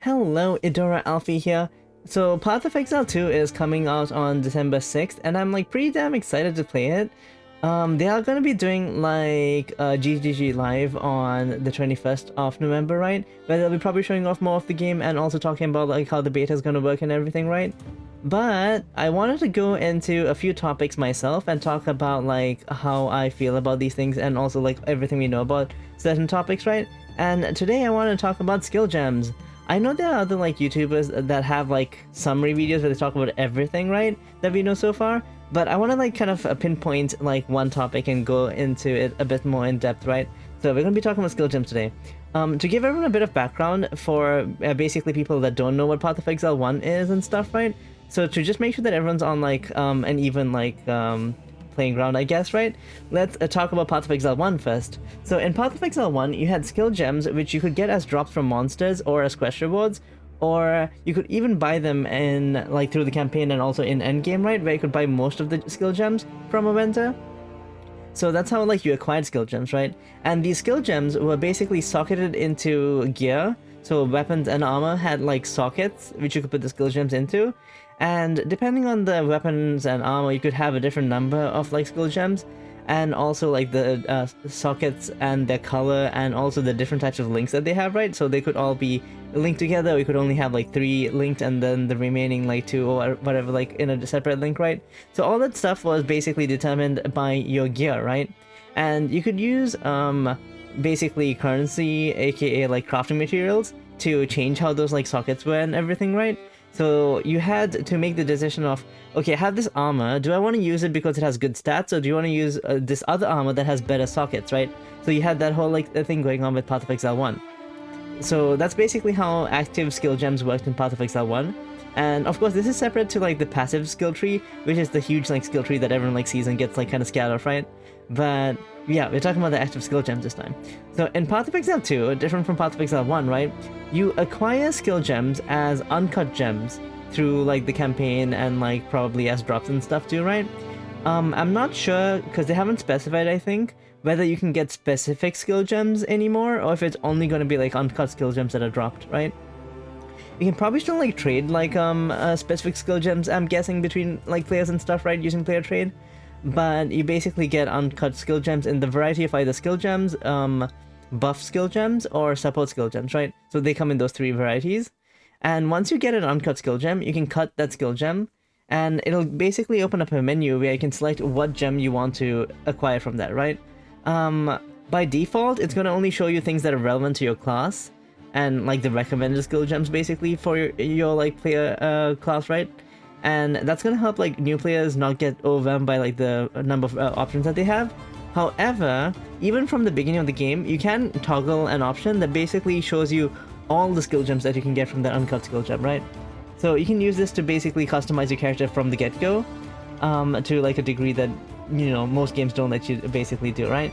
Hello, Idora Alfie here. So Path of Exile 2 is coming out on December 6th, and I'm like pretty damn excited to play it. They are gonna be doing like GGG live on the 21st of November, right? Where they'll be probably showing off more of the game and also talking about like how the beta is gonna work and everything, right? But I wanted to go into a few topics myself and talk about like how I feel about these things and also like everything we know about certain topics, right? And today I want to talk about skill gems. I know there are other like YouTubers that have like summary videos where they talk about everything, right, that we know so far, but I want to like kind of pinpoint like one topic and go into it a bit more in depth, right? So we're going to be talking about skill gems today. To give everyone a bit of background for basically people that don't know what Path of Exile 1 is and stuff, right? So to just make sure that everyone's on like an even like playing ground, I guess, right? Let's talk about Path of Exile 1 first. So in Path of Exile 1, you had skill gems which you could get as drops from monsters or as quest rewards, or you could even buy them in like through the campaign and also in endgame, right? Where you could buy most of the skill gems from a vendor. So that's how like you acquired skill gems, right? And these skill gems were basically socketed into gear. So weapons and armor had like sockets which you could put the skill gems into. And depending on the weapons and armor, you could have a different number of like skill gems, and also like the sockets and their color and also the different types of links that they have, right? So they could all be linked together, or you could only have like 3 linked and then the remaining like 2 or whatever like in a separate link, right? So all that stuff was basically determined by your gear, right? And you could use basically currency, aka like crafting materials, to change how those like sockets were and everything, right? So you had to make the decision of, okay, I have this armor, do I want to use it because it has good stats, or do you want to use this other armor that has better sockets, right? So you had that whole like thing going on with Path of Exile 1. So that's basically how active skill gems worked in Path of Exile 1. And of course this is separate to like the passive skill tree, which is the huge like skill tree that everyone like sees and gets like kind of scared of, right? But yeah, we're talking about the active skill gems this time. So in Path of Exile 2, different from Path of Exile 1, right? You acquire skill gems as uncut gems through like the campaign and like probably as drops and stuff too, right? I'm not sure because they haven't specified, I think, whether you can get specific skill gems anymore or if it's only going to be like uncut skill gems that are dropped, right? You can probably still like trade like specific skill gems, I'm guessing, between like players and stuff, right, using player trade. But you basically get uncut skill gems in the variety of either skill gems, buff skill gems, or support skill gems, right? So they come in those 3 varieties. And once you get an uncut skill gem, you can cut that skill gem, and it'll basically open up a menu where you can select what gem you want to acquire from that, right? By default, it's going to only show you things that are relevant to your class, and like the recommended skill gems basically for your like player class, right? And that's gonna help like new players not get overwhelmed by like the number of options that they have. However, even from the beginning of the game, you can toggle an option that basically shows you all the skill gems that you can get from that uncut skill gem, right? So you can use this to basically customize your character from the get-go, to like a degree that, you know, most games don't let you basically do, right?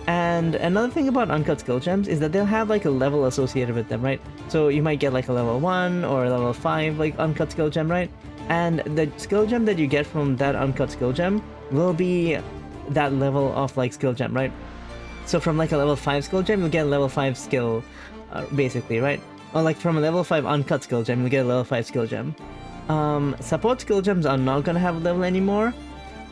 And another thing about uncut skill gems is that they'll have like a level associated with them, right? So you might get like a level 1 or a level 5 like uncut skill gem, right? And the skill gem that you get from that uncut skill gem will be that level of like skill gem, right? So from like a level 5 skill gem, you'll get a level 5 skill, basically, right? Or like from a level 5 uncut skill gem, you'll get a level 5 skill gem. Support skill gems are not gonna have a level anymore,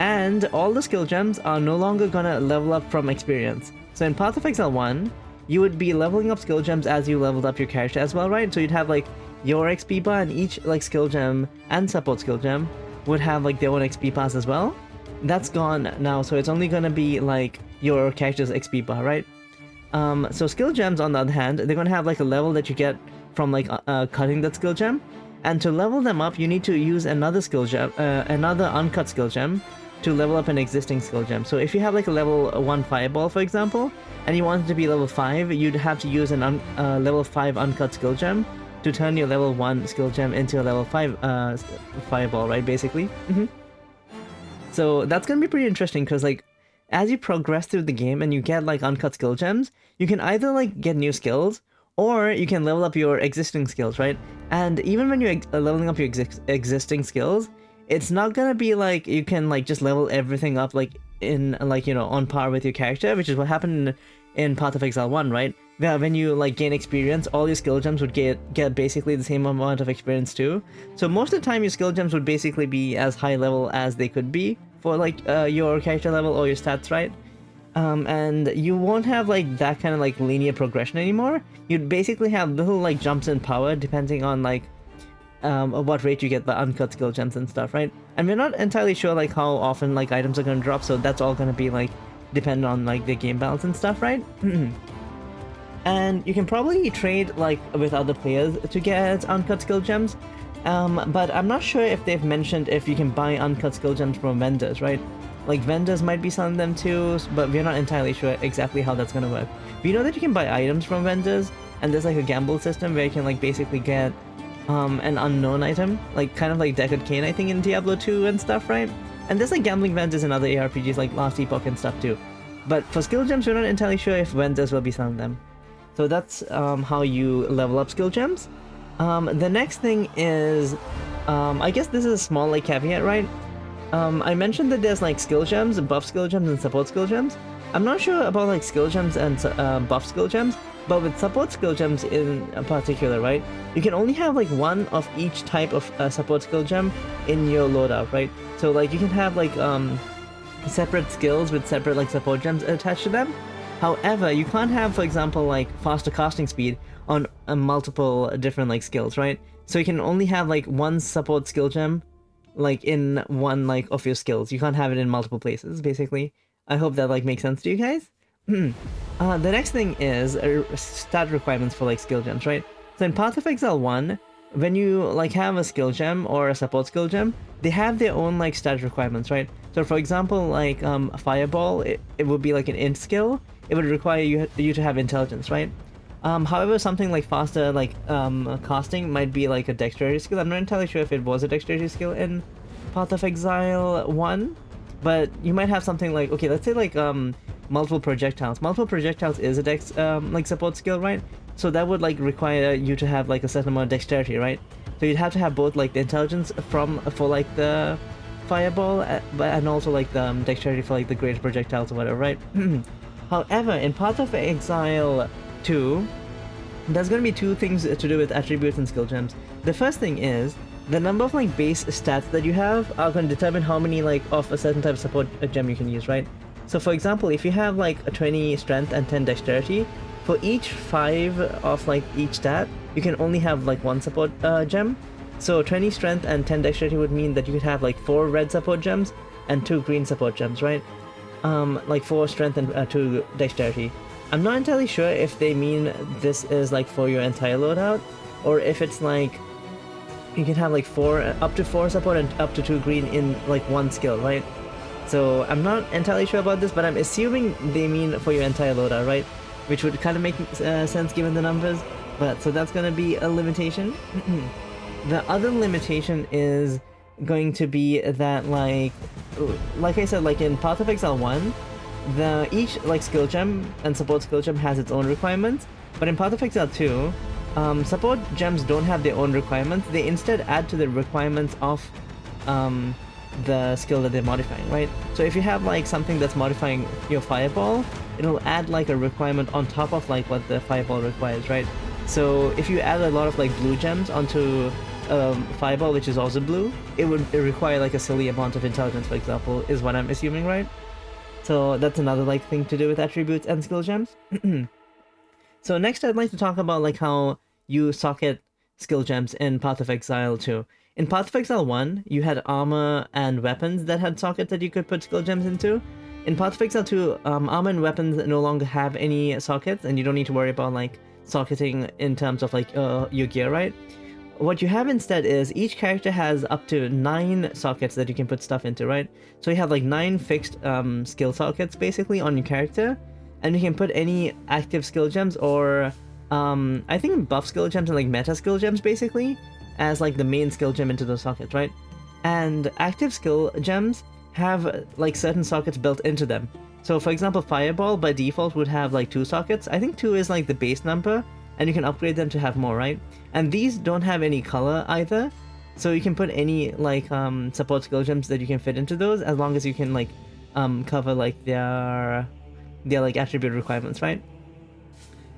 and all the skill gems are no longer gonna level up from experience. So in Path of Exile 1, you would be leveling up skill gems as you leveled up your character as well, right? So you'd have like your XP bar, and each like skill gem and support skill gem would have like their own XP bars as well. That's gone now, so it's only gonna be like your character's XP bar, right? So skill gems, on the other hand, they're gonna have like a level that you get from like cutting that skill gem, and to level them up, you need to use another skill gem, another uncut skill gem, to level up an existing skill gem. So if you have like a level 1 fireball, for example, and you want it to be level 5, you'd have to use an level 5 uncut skill gem to turn your level 1 skill gem into a level 5 fireball, right, basically. So that's gonna be pretty interesting, because like as you progress through the game and you get like uncut skill gems, you can either like get new skills, or you can level up your existing skills, right? And even when you're leveling up your existing skills, it's not gonna be like you can like just level everything up like in like, you know, on par with your character, which is what happened in Path of Exile 1, right? Where when you like gain experience, all your skill gems would get basically the same amount of experience too. So most of the time your skill gems would basically be as high level as they could be for like your character level or your stats, right? And you won't have like that kind of like linear progression anymore. You'd basically have little like jumps in power depending on like at what rate you get the uncut skill gems and stuff, right? And we're not entirely sure like how often like items are going to drop, so that's all going to be like dependent on like the game balance and stuff, right? And you can probably trade like with other players to get uncut skill gems, but I'm not sure if they've mentioned if you can buy uncut skill gems from vendors, right? Like vendors might be selling them too, but we're not entirely sure exactly how that's gonna work. We know that you can buy items from vendors, and there's like a gamble system where you can like basically get an unknown item, like kind of like Deckard Cain I think in Diablo 2 and stuff, right? And there's like gambling vendors in other ARPGs like Last Epoch and stuff too. But for skill gems, we're not entirely sure if vendors will be selling them. So that's how you level up skill gems. The next thing is, I guess this is a small like caveat, right? I mentioned that there's like skill gems, buff skill gems, and support skill gems. I'm not sure about like skill gems and buff skill gems, but with support skill gems in particular, right? You can only have like one of each type of support skill gem in your loadout, right? So like you can have like separate skills with separate like support gems attached to them. However, you can't have, for example, like faster casting speed on multiple different like skills, right? So you can only have like one support skill gem like in one like of your skills. You can't have it in multiple places, basically. I hope that like makes sense to you guys. The next thing is stat requirements for like skill gems, right? So in Path of Exile 1, when you like have a skill gem or a support skill gem, they have their own like stat requirements, right? So for example, like Fireball, it would be like an int skill. It would require you to have intelligence, right? However, something like faster like casting might be like a dexterity skill. I'm not entirely sure if it was a dexterity skill in Path of Exile 1, but you might have something like, okay, let's say like multiple projectiles. Multiple projectiles is a dex like support skill, right? So that would like require you to have like a certain amount of dexterity, right? So you'd have to have both like the intelligence for like the Fireball, and also like the dexterity for like the greater projectiles or whatever, right? However, in Path of Exile 2, there's going to be two things to do with attributes and skill gems. The first thing is the number of like base stats that you have are going to determine how many like of a certain type of support gem you can use, right? So for example, if you have like a 20 strength and 10 dexterity, for each 5 of like each stat, you can only have like one support gem. So 20 strength and 10 dexterity would mean that you could have like 4 red support gems and 2 green support gems, right? Like 4 strength and 2 dexterity. I'm not entirely sure if they mean this is like for your entire loadout, or if it's like you can have like up to 4 support and up to 2 green in like one skill, right? So I'm not entirely sure about this, but I'm assuming they mean for your entire loadout, right? Which would kind of make sense given the numbers. But so that's gonna be a limitation. The other limitation is going to be that like I said, like in Path of Exile 1, each like skill gem and support skill gem has its own requirements, but in Path of Exile 2, support gems don't have their own requirements. They instead add to the requirements of the skill that they're modifying, right? So if you have like something that's modifying your Fireball, it'll add like a requirement on top of like what the Fireball requires, right? So if you add a lot of like blue gems onto Fireball, which is also blue, it would require like a silly amount of intelligence, for example, is what I'm assuming, right? So that's another like thing to do with attributes and skill gems. So next I'd like to talk about like how you socket skill gems in Path of Exile 2. In Path of Exile 1, you had armor and weapons that had sockets that you could put skill gems into. In Path of Exile 2, armor and weapons no longer have any sockets, and you don't need to worry about like socketing in terms of like your gear, right? What you have instead is each character has up to 9 sockets that you can put stuff into, right? So you have like 9 fixed skill sockets basically on your character, and you can put any active skill gems or I think buff skill gems and like meta skill gems basically as like the main skill gem into those sockets, right? And active skill gems have like certain sockets built into them. So for example, Fireball by default would have like 2 sockets. I think 2 is like the base number, and you can upgrade them to have more, right? And these don't have any color either, so you can put any like support skill gems that you can fit into those, as long as you can like cover like their their like attribute requirements, right?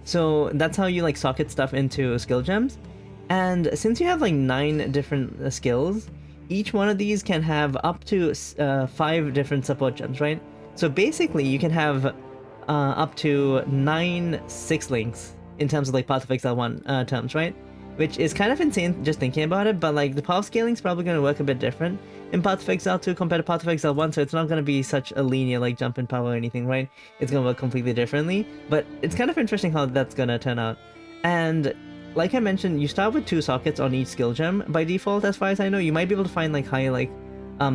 So that's how you like socket stuff into skill gems. And since you have like 9 different skills, each one of these can have up to 5 different support gems, right? So basically you can have up to 9 6 links in terms of like Path of Exile 1 terms, right? Which is kind of insane just thinking about it, but like the power scaling is probably going to work a bit different in Path of Exile 2 compared to Path of Exile 1, so it's not going to be such a linear like jump in power or anything, right? It's going to work completely differently, but it's kind of interesting how that's going to turn out. And like I mentioned, you start with 2 sockets on each skill gem by default, as far as I know. You might be able to find like higher like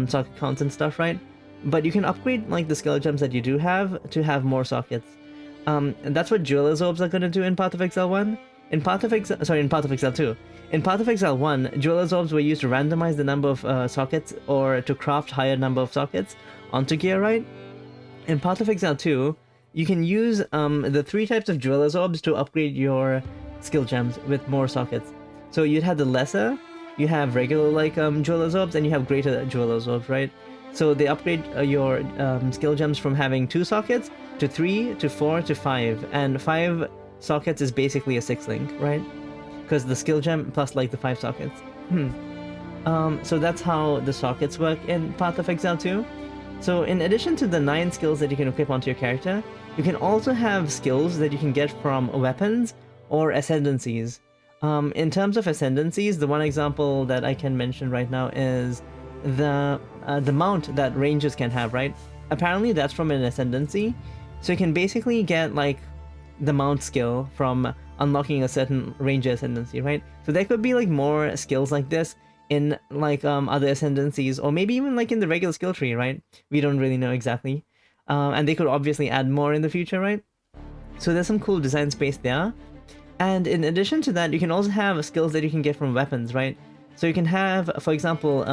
socket counts and stuff, right? But you can upgrade like the skill gems that you do have to have more sockets. And that's what Jeweler's Orbs are going to do in Path of Exile 1. In Path of Exile 2. In Path of Exile 1, Jeweler's Orbs were used to randomize the number of sockets or to craft higher number of sockets onto gear, right? In Path of Exile 2, you can use the 3 types of Jeweler's Orbs to upgrade your skill gems with more sockets. So you'd have the lesser, you have regular like Jeweler's Orbs, and you have greater Jeweler's Orbs, right? So they upgrade your skill gems from having 2 sockets to 3 to 4 to 5, and 5 sockets is basically a 6 link, right? Because the skill gem plus like the 5 sockets. So that's how the sockets work in Path of Exile 2. So in addition to the 9 skills that you can equip onto your character, you can also have skills that you can get from weapons or ascendancies. In terms of ascendancies, the one example that I can mention right now is the mount that rangers can have, right? Apparently that's from an ascendancy, so you can basically get like the mount skill from unlocking a certain ranger ascendancy, right? So there could be like more skills like this in like other ascendancies, or maybe even like in the regular skill tree, right? We don't really know exactly. And they could obviously add more in the future, right? So there's some cool design space there. And in addition to that, you can also have skills that you can get from weapons, right? So you can have, for example,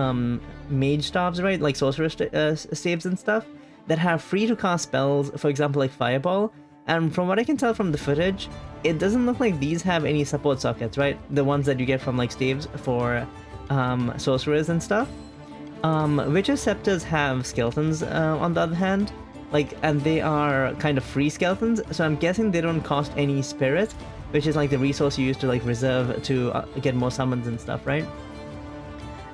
mage staves, right? Like sorcerer staves and stuff that have free to cast spells, for example, like Fireball. And from what I can tell from the footage, it doesn't look like these have any support sockets, right? The ones that you get from like staves for sorcerers and stuff. Witcher scepters have skeletons on the other hand, like, and they are kind of free skeletons, so I'm guessing they don't cost any spirit, which is like the resource you use to like reserve to get more summons and stuff, right?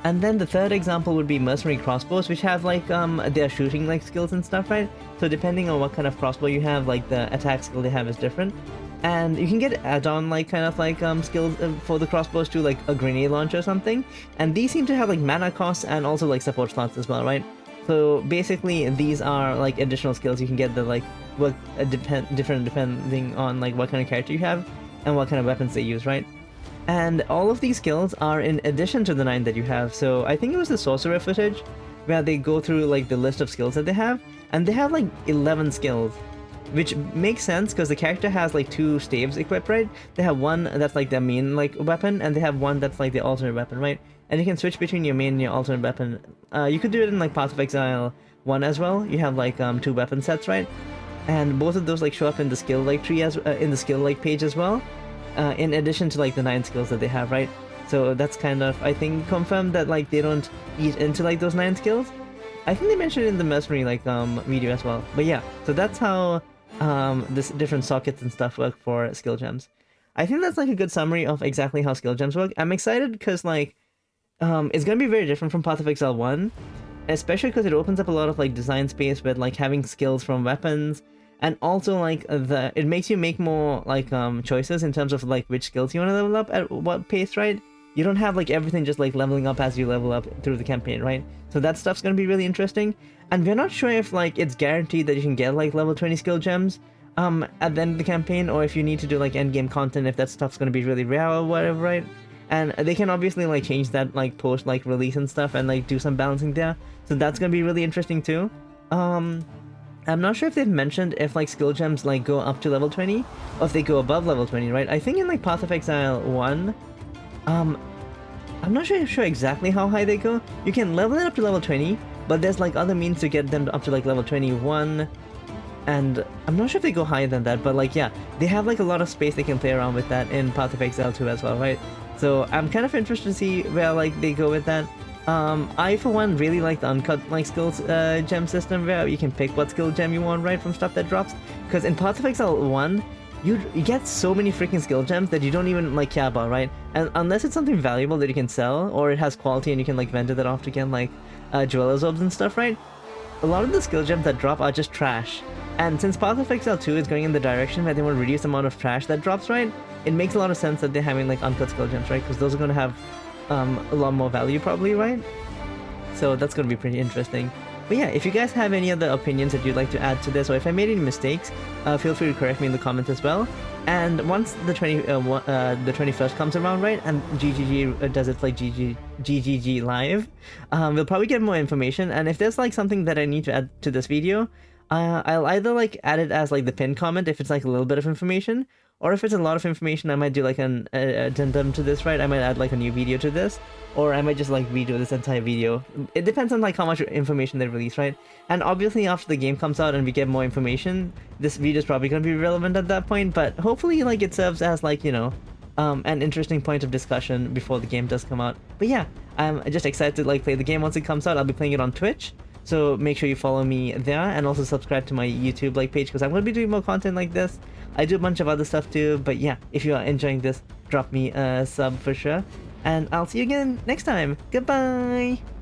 And then the third example would be Mercenary crossbows, which have like their shooting like skills and stuff, right? So depending on what kind of crossbow you have, like the attack skill they have is different. And you can get add-on like kind of like skills for the crossbows to like a grenade launcher or something. And these seem to have like mana costs and also like support slots as well, right? So basically these are like additional skills you can get that like work different depending on like what kind of character you have and what kind of weapons they use, right? And all of these skills are in addition to the 9 that you have. So I think it was the sorcerer footage where they go through like the list of skills that they have, and they have like 11 skills, which makes sense because the character has like 2 staves equipped, right? They have one that's like their main like weapon, and they have one that's like the alternate weapon, right? And you can switch between your main and your alternate weapon. You could do it in like Path of Exile 1 as well. You have like 2 weapon sets, right? And both of those like show up in the skill like tree as in the skill like page as well. In addition to like the 9 skills that they have, right? So that's kind of, I think, confirmed that like they don't eat into like those 9 skills. I think they mentioned it in the Mercenary like video as well. But yeah, so that's how this different sockets and stuff work for skill gems. I think that's like a good summary of exactly how skill gems work. I'm excited because like it's gonna be very different from Path of Exile 1, especially because it opens up a lot of like design space with like having skills from weapons. And also like it makes you make more like choices in terms of like which skills you want to level up at what pace, right? You don't have like everything just like leveling up as you level up through the campaign, right? So that stuff's gonna be really interesting. And we're not sure if like it's guaranteed that you can get like level 20 skill gems at the end of the campaign, or if you need to do like end game content, if that stuff's gonna be really rare or whatever, right? And they can obviously like change that like post like release and stuff and like do some balancing there. So that's gonna be really interesting too. I'm not sure if they've mentioned if like skill gems like go up to level 20 or if they go above level 20, right? I think in like Path of Exile 1, I'm not sure exactly how high they go. You can level it up to level 20, but there's like other means to get them up to like level 21, and I'm not sure if they go higher than that, but like yeah, they have like a lot of space they can play around with that in Path of Exile 2 as well, right? So I'm kind of interested to see where like they go with that. I for one really like the Uncut like skills gem system where you can pick what skill gem you want right from stuff that drops. Because in Path of Exile 1, you get so many freaking skill gems that you don't even like care about, right? And unless it's something valuable that you can sell, or it has quality and you can like vendor that off to get like Jeweler's Orbs and stuff, right? A lot of the skill gems that drop are just trash. And since Path of Exile 2 is going in the direction where they want to reduce the amount of trash that drops, right? It makes a lot of sense that they're having like uncut skill gems, right? Because those are going to have a lot more value probably, right? So that's going to be pretty interesting. But yeah, if you guys have any other opinions that you'd like to add to this, or if I made any mistakes, feel free to correct me in the comments as well. And once the 21st comes around, right, and GGG does its like GGG live, we'll probably get more information. And if there's like something that I need to add to this video, I'll either like add it as like the pinned comment if it's like a little bit of information, or if it's a lot of information, I might do like an addendum to this, right? I might add like a new video to this, or I might just like redo this entire video. It depends on like how much information they release, right? And obviously after the game comes out and we get more information, this video is probably going to be relevant at that point, but hopefully like it serves as like, you know, an interesting point of discussion before the game does come out. But yeah, I'm just excited to like play the game once it comes out. I'll be playing it on Twitch. So make sure you follow me there, and also subscribe to my YouTube like page, because I'm going to be doing more content like this. I do a bunch of other stuff too, but yeah, if you are enjoying this, drop me a sub for sure. And I'll see you again next time. Goodbye!